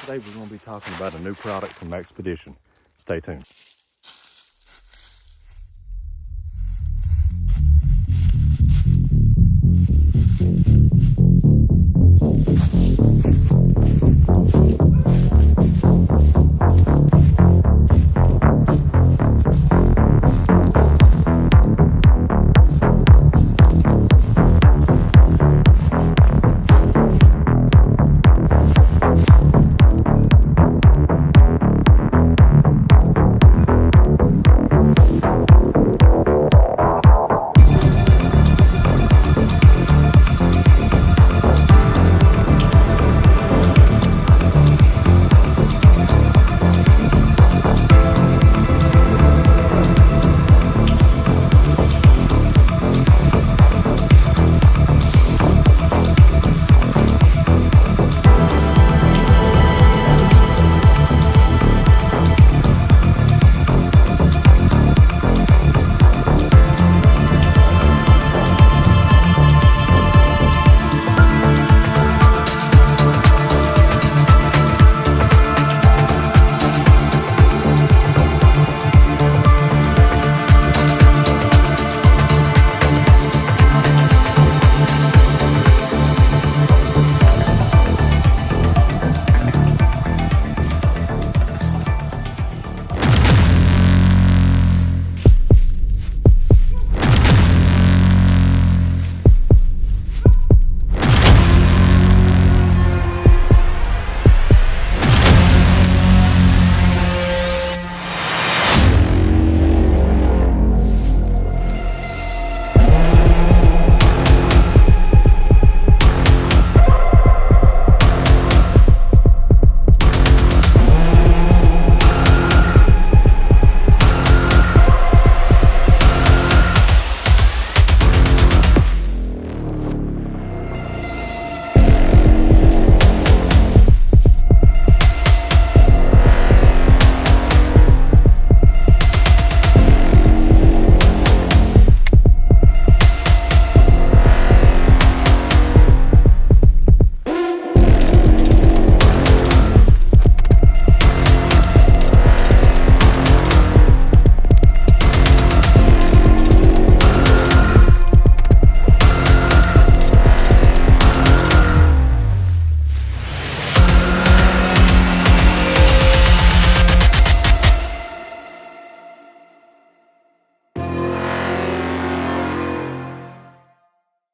Today we're going to be talking about a new product from Maxpedition. Stay tuned.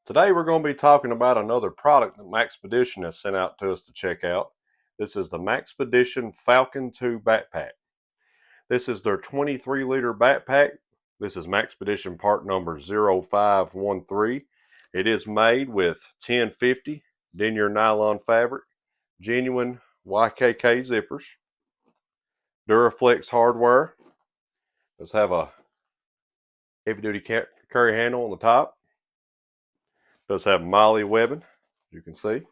Today we're going to be talking about another product that Maxpedition has sent out to us to check out. This is the Maxpedition Falcon 2 backpack. This is their 23-liter backpack. This is Maxpedition part number 0513. It is made with 1050 denier nylon fabric, genuine YKK zippers, Duraflex hardware. Does have a heavy-duty carry handle on the top. Does have MOLLE webbing, you can see.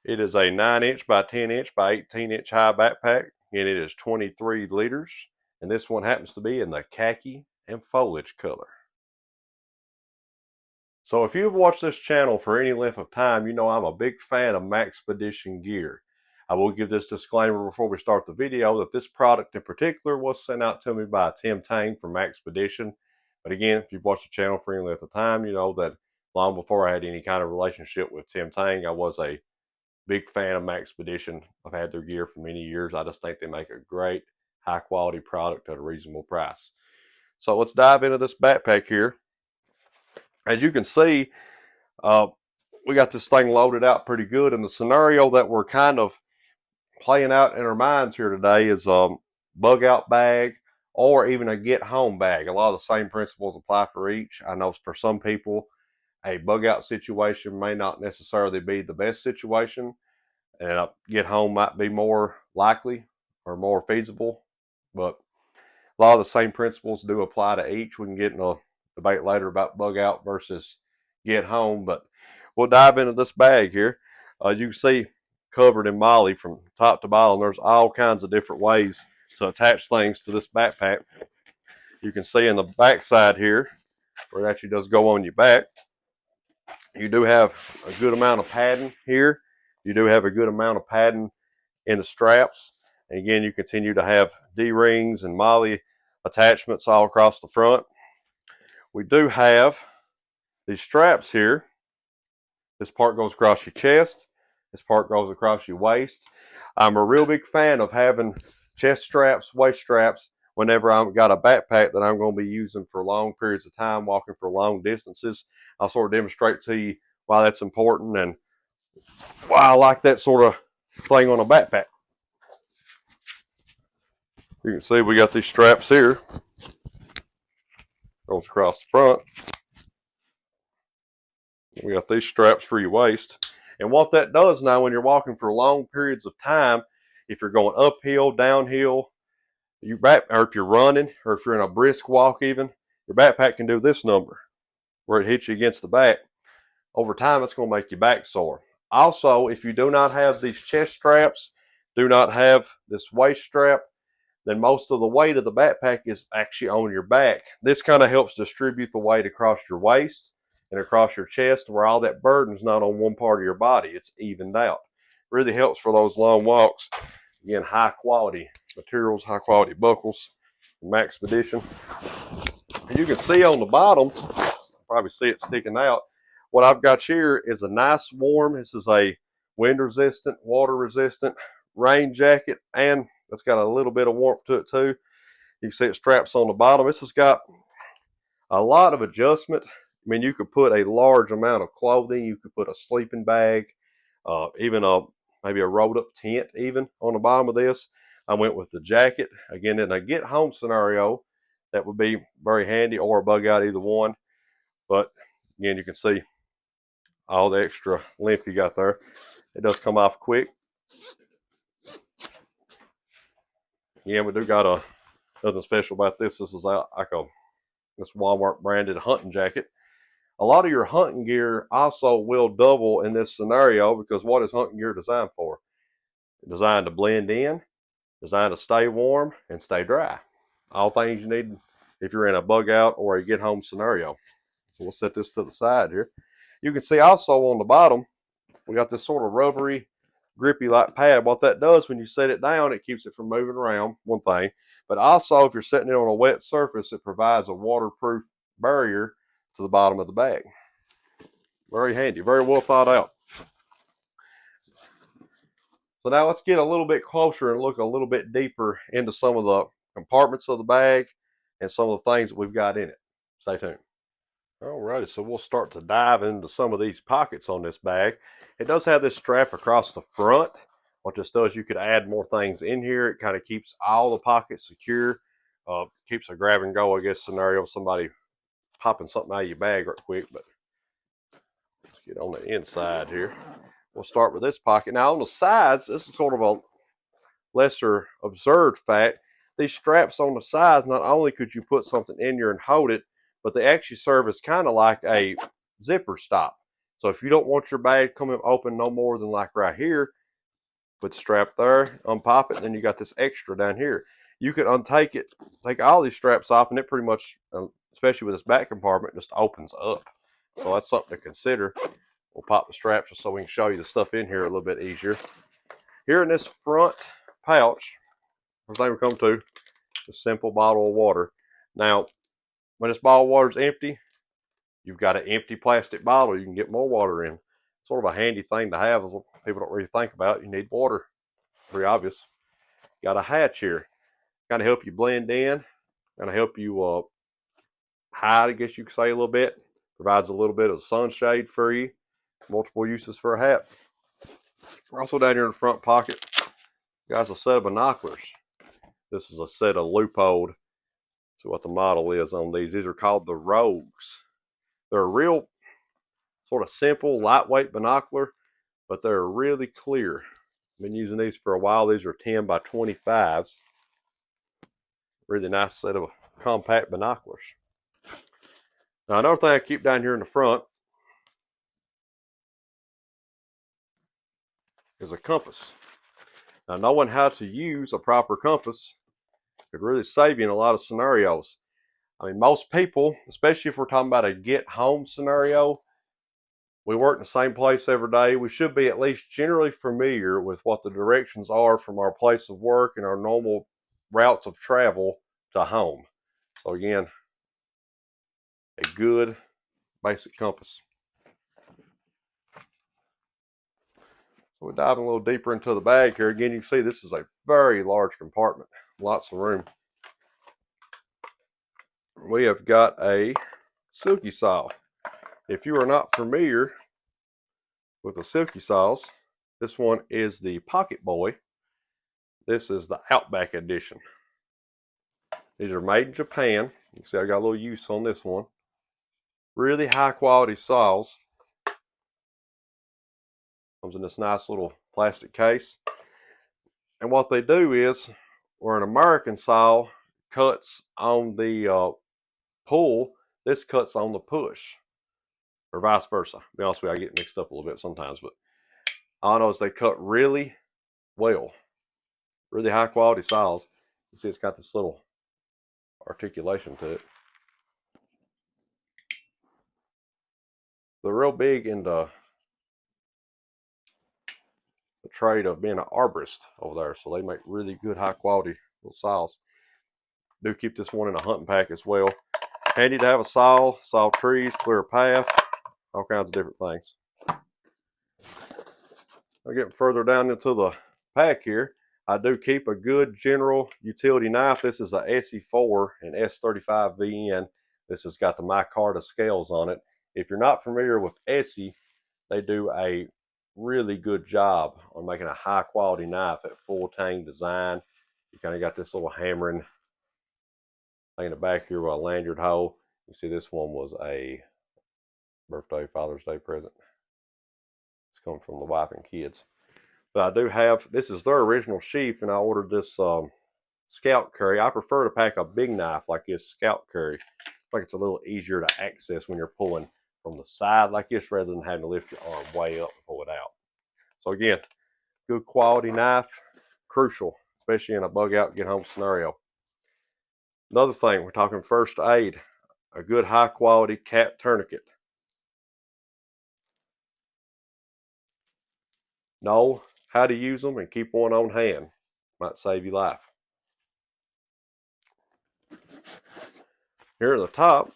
It is a 9-inch by 10-inch by 18-inch high backpack, and it is 23 liters. And this one happens to be in the khaki and foliage color. So if you've watched this channel for any length of time, you know I'm a big fan of Maxpedition gear. I will give this disclaimer before we start the video that this product in particular was sent out to me by Tim Tang from Maxpedition. But again, if you've watched the channel for any length of time, you know that long before I had any kind of relationship with Tim Tang, I was a big fan of Maxpedition. I've had their gear for many years. I just think they make a great, high quality product at a reasonable price. So let's dive into this backpack here. As you can see, we got this thing loaded out pretty good. And the scenario that we're kind of playing out in our minds here today is bug out bag, or even a get home bag. A lot of the same principles apply for each. I know for some people, a bug out situation may not necessarily be the best situation, and a get home might be more likely or more feasible, but a lot of the same principles do apply to each. We can get in a debate later about bug out versus get home, but we'll dive into this bag here. You can see covered in MOLLE from top to bottom. There's all kinds of different ways to attach things to this backpack. You can see in the back side here, where it actually does go on your back, you do have a good amount of padding here. You do have a good amount of padding in the straps. And again, you continue to have D-rings and MOLLE attachments all across the front. We do have these straps here. This part goes across your chest. This part goes across your waist. I'm a real big fan of having chest straps, waist straps, whenever I've got a backpack that I'm going to be using for long periods of time, walking for long distances. I'll sort of demonstrate to you why that's important and why I like that sort of thing on a backpack. You can see we got these straps here. Goes across the front. We got these straps for your waist. And what that does now, when you're walking for long periods of time, if you're going uphill, downhill, or if you're running, or if you're in a brisk walk even, your backpack can do this number, where it hits you against the back. Over time, it's going to make your back sore. Also, if you do not have these chest straps, do not have this waist strap, then most of the weight of the backpack is actually on your back. This kind of helps distribute the weight across your waist and across your chest, where all that burden's not on one part of your body. It's evened out. Really helps for those long walks. Again, high quality materials, high quality buckles from Maxpedition. And you can see on the bottom, probably see it sticking out. What I've got here is a nice warm, this is a wind resistant, water resistant rain jacket, and it's got a little bit of warmth to it too. You can see it straps on the bottom. This has got a lot of adjustment. I mean, you could put a large amount of clothing. You could put a sleeping bag, even maybe a rolled up tent even on the bottom of this. I went with the jacket. Again, in a get home scenario, that would be very handy, or a bug out, either one. But again, you can see all the extra length you got there. It does come off quick. Yeah, we do got nothing special about this. This is like this Walmart branded hunting jacket. A lot of your hunting gear also will double in this scenario, because what is hunting gear designed for? Designed to blend in, designed to stay warm and stay dry. All things you need if you're in a bug out or a get home scenario. So we'll set this to the side here. You can see also on the bottom, we got this sort of rubbery, grippy like pad. What that does, when you set it down, it keeps it from moving around, one thing. But also, if you're setting it on a wet surface, it provides a waterproof barrier to the bottom of the bag. Very handy, very well thought out. So now let's get a little bit closer and look a little bit deeper into some of the compartments of the bag and some of the things that we've got in it. Stay tuned. Alrighty, so we'll start to dive into some of these pockets on this bag. It does have this strap across the front. What this does, you could add more things in here. It kind of keeps all the pockets secure. Keeps a grab and go, I guess, scenario. Somebody popping something out of your bag right quick. But let's get on the inside here. We'll start with this pocket. Now on the sides, this is sort of a lesser observed fact. These straps on the sides, not only could you put something in here and hold it, but they actually serve as kind of like a zipper stop. So if you don't want your bag coming open no more than like right here, put the strap there, unpop it, then you got this extra down here. You could untake it, take all these straps off, and it pretty much, especially with this back compartment, just opens up. So that's something to consider. We'll pop the straps just so we can show you the stuff in here a little bit easier. Here in this front pouch, first thing we come to, a simple bottle of water. Now, when this bottle of water is empty, you've got an empty plastic bottle. You can get more water in. Sort of a handy thing to have. People don't really think about. You need water. Pretty obvious. Got a hatch here. Kind of help you blend in. Kind of help you hide, I guess you could say, a little bit. Provides a little bit of sunshade for you. Multiple uses for a hat. Also down here in the front pocket, got a set of binoculars. This is a set of Leupold. So what the model is on these. These are called the Rogues. They're a real sort of simple, lightweight binocular, but they're really clear. I've been using these for a while. These are 10 by 25s. Really nice set of compact binoculars. Now another thing I keep down here in the front is a compass. Now knowing how to use a proper compass could really save you in a lot of scenarios. I mean, most people, especially if we're talking about a get home scenario, we work in the same place every day. We should be at least generally familiar with what the directions are from our place of work and our normal routes of travel to home. So again, a good basic compass. So we're diving a little deeper into the bag here. Again, you can see this is a very large compartment, lots of room. We have got a silky saw. If you are not familiar with the silky saws, this one is the Pocket Boy. This is the Outback edition. These are made in Japan. You can see I got a little use on this one. Really high quality saws. Comes in this nice little plastic case. And what they do is, where an American saw cuts on the pull, this cuts on the push, or vice versa. To be honest with you, I get mixed up a little bit sometimes, but all I know is they cut really well. Really high quality saws. You see it's got this little articulation to it. They're real big into the trade of being an arborist over there, so they make really good high quality little saws. Do keep this one in a hunting pack as well. Handy to have a saw trees, clear a path, all kinds of different things. I'm getting further down into the pack here. I do keep a good general utility knife. This is a SE4 and S35 VN. This has got the micarta scales on it. If you're not familiar with SE, they do a really good job on making a high quality knife at full tang design. You kind of got this little hammering thing in the back here with a lanyard hole. You see this one was a birthday, Father's Day present. It's coming from the wife and kids. But I do have, this is their original sheath, and I ordered this Scout Curry. I prefer to pack a big knife like this Scout Curry. I think it's a little easier to access when you're pulling from the side like this rather than having to lift your arm way up and pull it out. So again, good quality knife, crucial, especially in a bug out, get home scenario. Another thing, we're talking first aid, a good high quality cat tourniquet. Know how to use them and keep one on hand. Might save your life. Here at the top,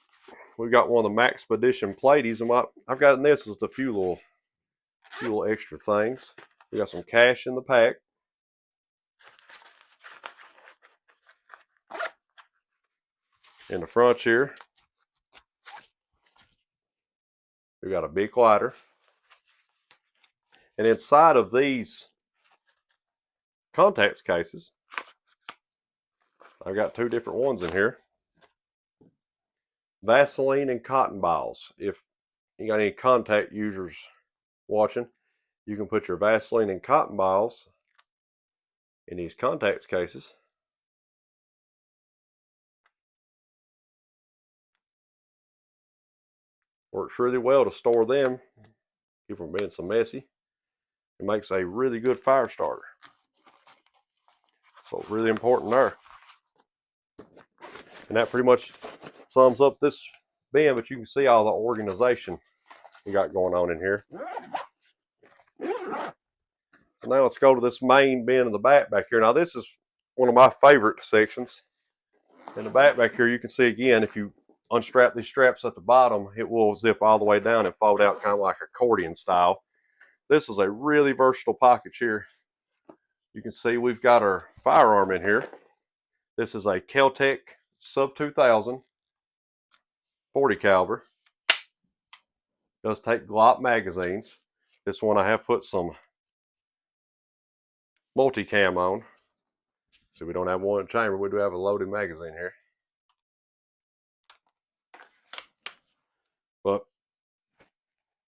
we've got one of the Maxpedition platies, and what I've got in this is a few little extra things. We got some cash in the pack. In the front here, we got a big lighter. And inside of these contacts cases, I've got two different ones in here. Vaseline and cotton balls. If you got any contact users watching, you can put your Vaseline and cotton balls in these contacts cases. Works really well to store them, keep them from being so messy. It makes a really good fire starter. So really important there. And that pretty much sums up this bin, but you can see all the organization we got going on in here. So now let's go to this main bin in the back here. Now this is one of my favorite sections. In the back here, you can see again, if you unstrap these straps at the bottom, it will zip all the way down and fold out kind of like accordion style. This is a really versatile pocket here. You can see we've got our firearm in here. This is a Kel-Tec Sub 2000 40 caliber. Does take Glock magazines. This one I have put some multicam on. So we don't have one in the chamber, we do have a loaded magazine here. But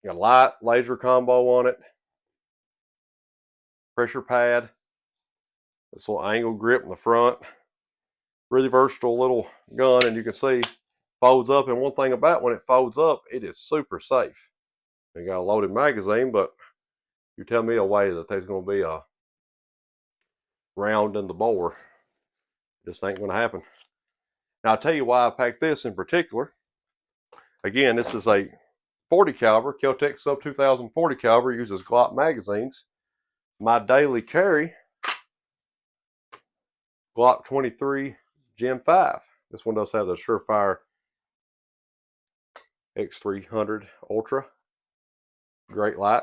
got a light laser combo on it. Pressure pad. This little angle grip in the front. Really versatile little gun, and you can see folds up, and one thing about when it folds up, it is super safe. You got a loaded magazine, but you tell me a way that there's going to be a round in the bore. This ain't going to happen. Now I'll tell you why I packed this in particular. Again, this is a 40 caliber, Kel-Tec Sub 2000 40 caliber, uses Glock magazines. My daily carry, Glock 23 Gen 5. This one does have the Surefire X300 Ultra. Great light.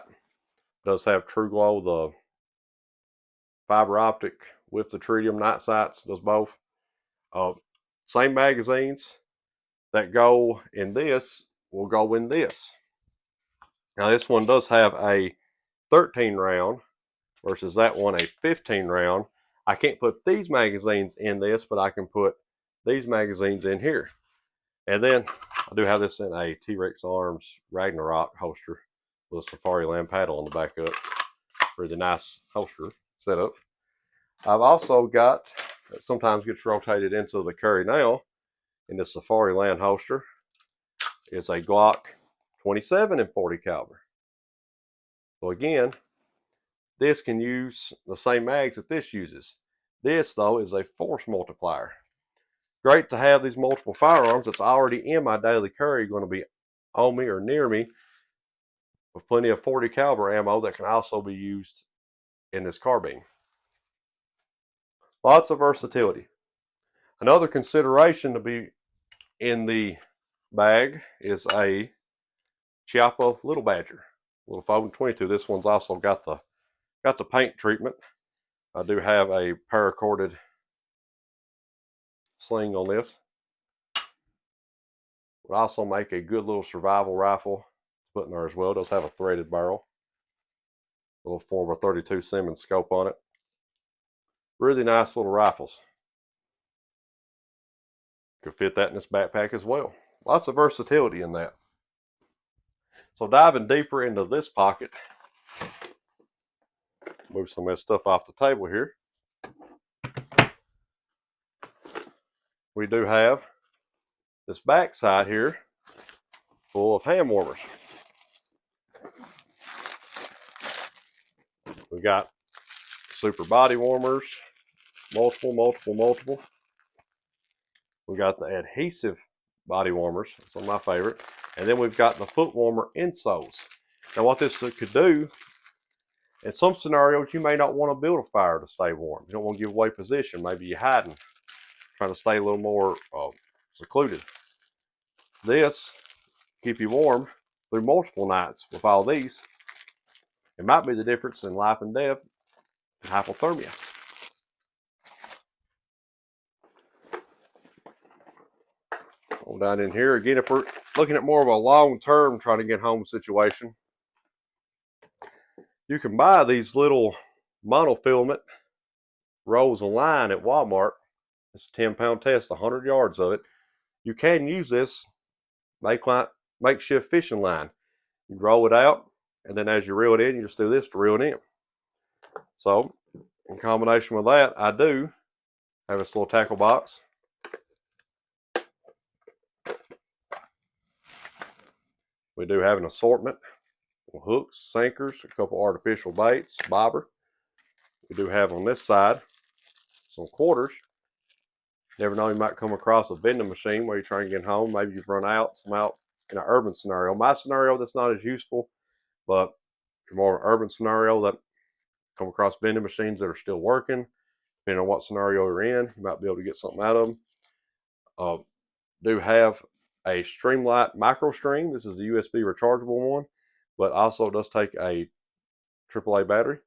Does have True Glow, the fiber optic with the tritium night sights, does both. Same magazines that go in this will go in this. Now this one does have a 13 round versus that one a 15 round. I can't put these magazines in this, but I can put these magazines in here. And then I do have this in a T-Rex Arms Ragnarok holster with a Safari Land paddle on the back of it. Really nice holster setup. I've also got, that sometimes gets rotated into the carry now, in the Safari Land holster, is a Glock 27 and 40 caliber. So again, this can use the same mags that this uses. This though is a force multiplier. Great to have these multiple firearms that's already in my daily carry, going to be on me or near me, with plenty of 40 caliber ammo that can also be used in this carbine. Lots of versatility. Another consideration to be in the bag is a Chiappa Little Badger, little Falcon 22. This one's also got the paint treatment. I do have a paracorded sling on this. Would also make a good little survival rifle to put in there as well. It does have a threaded barrel, a little 4x32 Simmons scope on it. Really nice little rifles. Could fit that in this backpack as well. Lots of versatility in that. So diving deeper into this pocket, move some of this stuff off the table here. We do have this back side here full of hand warmers. We got super body warmers, multiple. We got the adhesive body warmers, some of my favorite. And then we've got the foot warmer insoles. Now what this could do, in some scenarios you may not want to build a fire to stay warm. You don't want to give away position. Maybe you're hiding, trying to stay a little more secluded. This keep you warm through multiple nights with all these. It might be the difference in life and death and hypothermia. Down in here again, if we're looking at more of a long-term trying to get home situation, you can buy these little monofilament rolls of line at Walmart. It's a 10-pound test, 100 yards of it. You can use this makeshift fishing line. You roll it out, and then as you reel it in, you just do this to reel it in. So in combination with that, I do have this little tackle box. We do have an assortment of hooks, sinkers, a couple artificial baits, bobber. We do have on this side some quarters. Never know, you might come across a vending machine where you're trying to get home. Maybe you've run out, some out in an urban scenario. My scenario, that's not as useful, but if you're more an urban scenario, that come across vending machines that are still working, depending on what scenario you're in, you might be able to get something out of them. Do have a Streamlight Micro Stream. This is the USB rechargeable one, but also does take a AAA battery.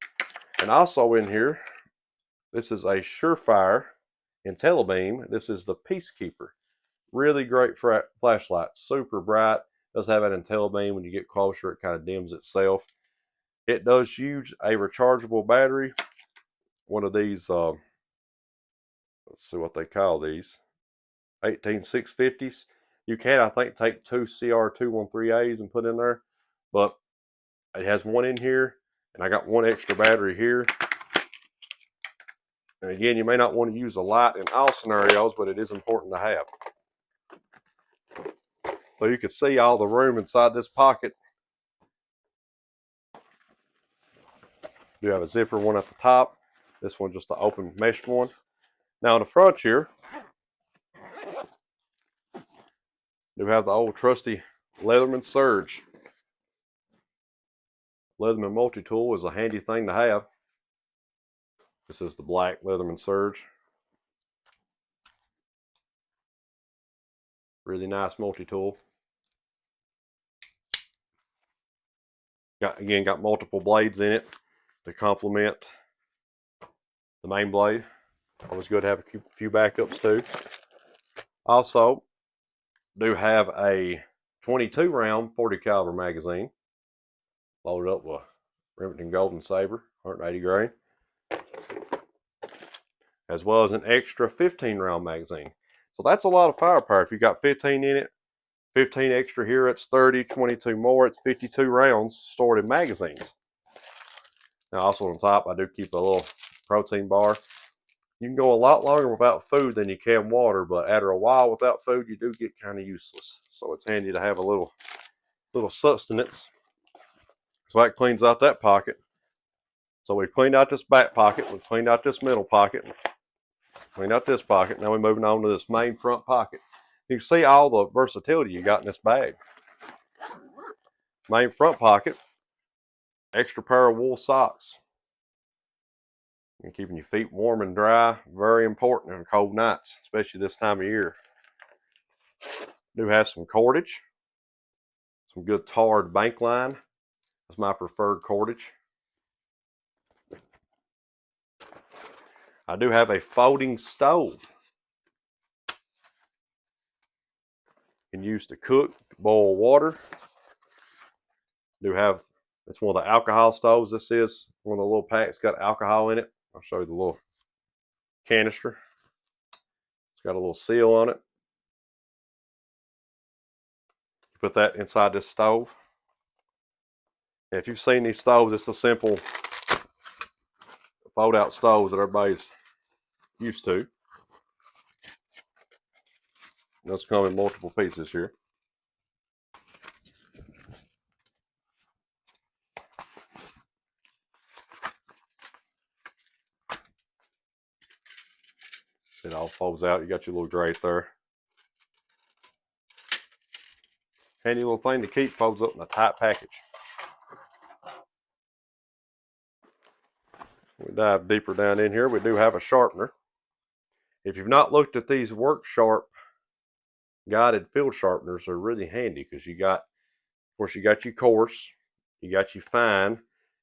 And also in here, this is a Surefire IntelliBeam. This is the Peacekeeper. Really great flashlight, super bright. Does have an IntelliBeam. When you get closer, it kind of dims itself. It does use a rechargeable battery. One of these, let's see what they call these, 18650s. You can, I think, take two CR213As and put in there, but it has one in here, and I got one extra battery here. And again, you may not want to use a light in all scenarios, but it is important to have. So you can see all the room inside this pocket. You have a zipper one at the top. This one just an open mesh one. Now in the front here, you have the old trusty Leatherman Surge. Leatherman multi-tool is a handy thing to have. This is the black Leatherman Surge. Really nice multi-tool. Got multiple blades in it to complement the main blade. Always good to have a few backups too. Also, do have a 22 round 40 caliber magazine loaded up with Remington Golden Saber 180 grain, as well as an extra 15 round magazine. So that's a lot of firepower. If you got 15 in it, 15 extra here, it's 30, 22 more, it's 52 rounds stored in magazines. Now also on top, I do keep a little protein bar. You can go a lot longer without food than you can water, but after a while without food, you do get kind of useless. So it's handy to have a little sustenance. So that cleans out that pocket. So we've cleaned out this back pocket, we've cleaned out this middle pocket, cleaned out this pocket. Now we're moving on to this main front pocket. You can see all the versatility you got in this bag. Main front pocket, extra pair of wool socks. And keeping your feet warm and dry, very important on cold nights, especially this time of year. Do have some cordage, some good tarred bank line. That's my preferred cordage. I do have a folding stove. You can use to cook, to boil water. Do have, it's one of the alcohol stoves. This is one of the little packs, got alcohol in it. I'll show you the little canister. It's got a little seal on it. Put that inside this stove. And if you've seen these stoves, it's the simple fold out stoves that everybody's used to. Those come in multiple pieces here. It all folds out. You got your little grate there. Handy little thing to keep, folds up in a tight package. We dive deeper down in here. We do have a sharpener. If you've not looked at these Work Sharp guided field sharpeners, they're really handy because you got, of course, you got your coarse, you got your fine,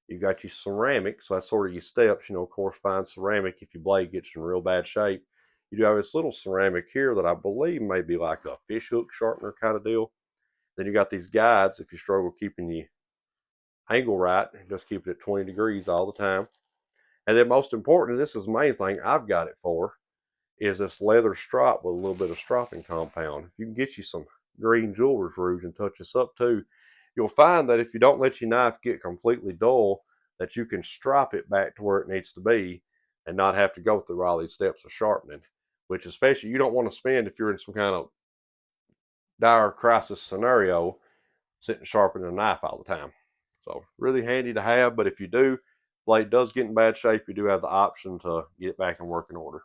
you got your ceramic. So that's sort of your steps, you know, coarse, fine, ceramic. If your blade gets in real bad shape, you do have this little ceramic here that I believe may be like a fish hook sharpener kind of deal. Then you got these guides if you struggle keeping the angle right, just keep it at 20 degrees all the time. And then most important, this is the main thing I've got it for, is this leather strop with a little bit of stropping compound. If you can get you some green jeweler's rouge and touch this up too, you'll find that if you don't let your knife get completely dull, that you can strop it back to where it needs to be and not have to go through all these steps of sharpening, which especially you don't want to spend if you're in some kind of dire crisis scenario sitting sharpening a knife all the time. So really handy to have, but if you do, blade does get in bad shape, you do have the option to get it back in working order.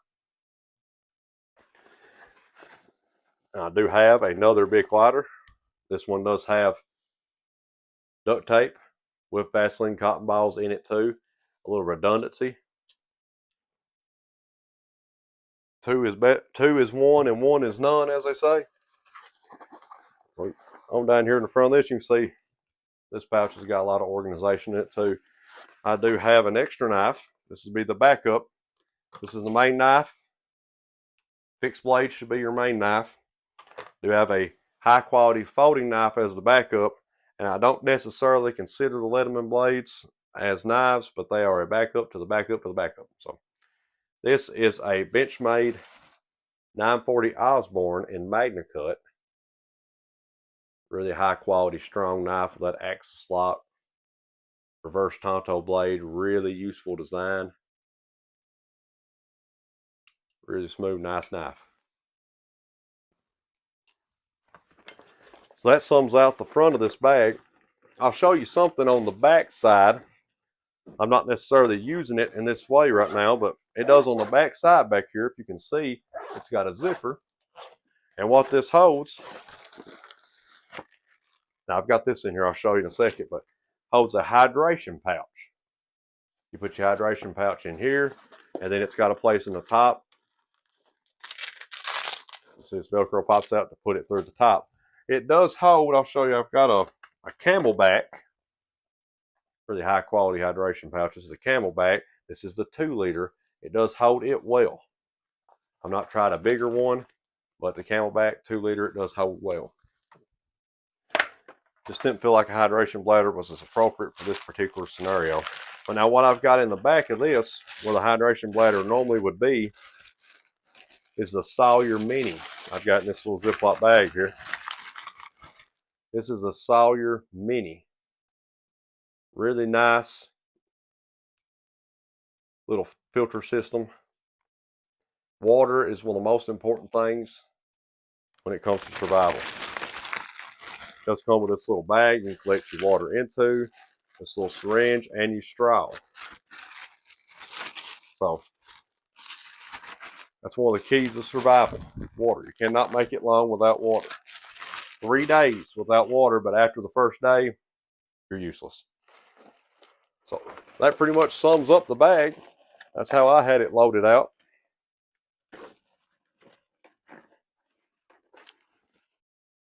I do have another Bic lighter. This one does have duct tape with Vaseline cotton balls in it too. A little redundancy. Two is one and one is none, as they say. On down here in the front of this, you can see this pouch has got a lot of organization in it too. I do have an extra knife. This would be the backup. This is the main knife. Fixed blade should be your main knife. Do have a high quality folding knife as the backup, and I don't necessarily consider the Leatherman blades as knives, but they are a backup to the backup to the backup. So this is a Benchmade 940 Osborne in Magna Cut. Really high quality strong knife with that axis lock, reverse Tonto blade, really useful design. Really smooth, nice knife. So that sums out the front of this bag. I'll show you something on the back side. I'm not necessarily using it in this way right now, but it does on the back side back here. If you can see, it's got a zipper. And what this holds, now I've got this in here, I'll show you in a second, but holds a hydration pouch. You put your hydration pouch in here, and then it's got a place in the top. See, this Velcro pops out to put it through the top. It does hold, I'll show you, I've got a Camelback. Really high quality hydration pouch. This is a Camelback. This is the 2 liter. It does hold it well. I'm not trying a bigger one, but the Camelback 2 liter, it does hold well. Just didn't feel like a hydration bladder was as appropriate for this particular scenario. But now what I've got in the back of this, where the hydration bladder normally would be, is the Sawyer Mini. I've got in this little Ziploc bag here. This is the Sawyer Mini. Really nice little filter system. Water is one of the most important things when it comes to survival. It does come with this little bag you can collect your water into, this little syringe, and your straw. So that's one of the keys of survival, water. You cannot make it long without water. 3 days without water, but after the first day, you're useless. So that pretty much sums up the bag. That's how I had it loaded out.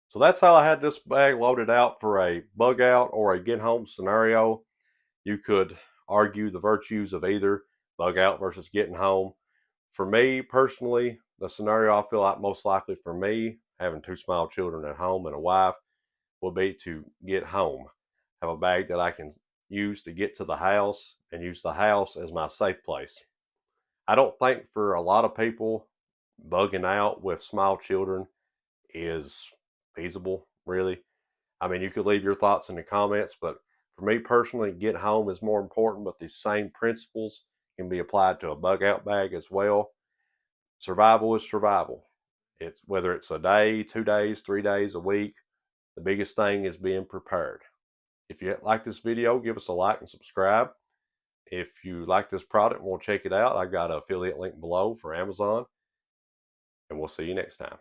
So that's how I had this bag loaded out for a bug out or a get home scenario. You could argue the virtues of either bug out versus getting home. For me personally, the scenario I feel like most likely for me, having 2 small children at home and a wife, will be to get home. Have a bag that I can use to get to the house and use the house as my safe place. I don't think for a lot of people, bugging out with small children is feasible, really. I mean, you could leave your thoughts in the comments, but for me personally, get home is more important, but these same principles can be applied to a bug out bag as well. Survival is survival. It's whether it's a day, 2 days, 3 days, a week. The biggest thing is being prepared. If you like this video, give us a like and subscribe. If you like this product and want to check it out, I've got an affiliate link below for Amazon. And we'll see you next time.